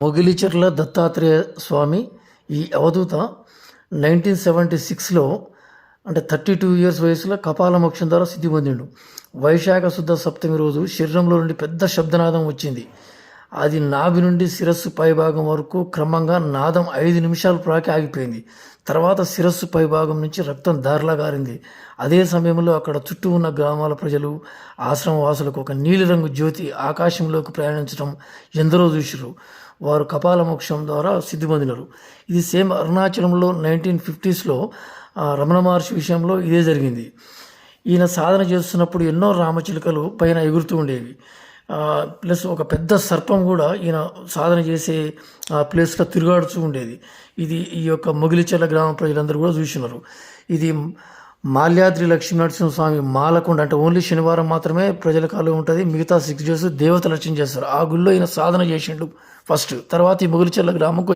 మొగిలిచెర్ల దత్తాత్రేయ స్వామి ఈ అవధూత 1976లో అంటే 32 ఇయర్స్ వయసులో కపాల మోక్షం ద్వారా సిద్ధి పొందిండు. వైశాఖ శుద్ధ సప్తమి రోజు శరీరంలో నుండి పెద్ద శబ్దనాదం వచ్చింది. అది నాభి నుండి శిరస్సు పైభాగం వరకు క్రమంగా నాదం 5 నిమిషాలు ప్రాకి ఆగిపోయింది. తర్వాత శిరస్సు పైభాగం నుంచి రక్తం దారిలా గారింది. అదే సమయంలో అక్కడ చుట్టూ ఉన్న గ్రామాల ప్రజలు, ఆశ్రమవాసులకు ఒక నీలిరంగు జ్యోతి ఆకాశంలోకి ప్రయాణించడం ఎందరో చూసిరు. వారు కపాల మోక్షం ద్వారా సిద్ధి పొందినారు. ఇది సేమ్ అరుణాచలంలో 1950స్లో రమణ మహర్షి విషయంలో ఇదే జరిగింది. ఈయన సాధన చేస్తున్నప్పుడు ఎన్నో రామచిలుకలు పైన ఎగురుతూ ఉండేవి. ప్లస్ ఒక పెద్ద సర్పం కూడా ఈయన సాధన చేసే ప్లేస్లో తిరుగాడుతూ ఉండేది. ఇది ఈ యొక్క మొగిలిచెర్ల గ్రామ ప్రజలందరూ కూడా చూసినారు. ఇది మాల్యాద్రి లక్ష్మీనరసింహస్వామి మాలకొండ, అంటే ఓన్లీ శనివారం మాత్రమే ప్రజల కాలం ఉంటుంది. మిగతా 6 డేస్ దేవతలు అర్చన చేస్తారు. ఆ గుళ్ళో ఈయన సాధన చేసిండు ఫస్ట్. తర్వాత ఈ మొగిలిచెర్ల గ్రామంకు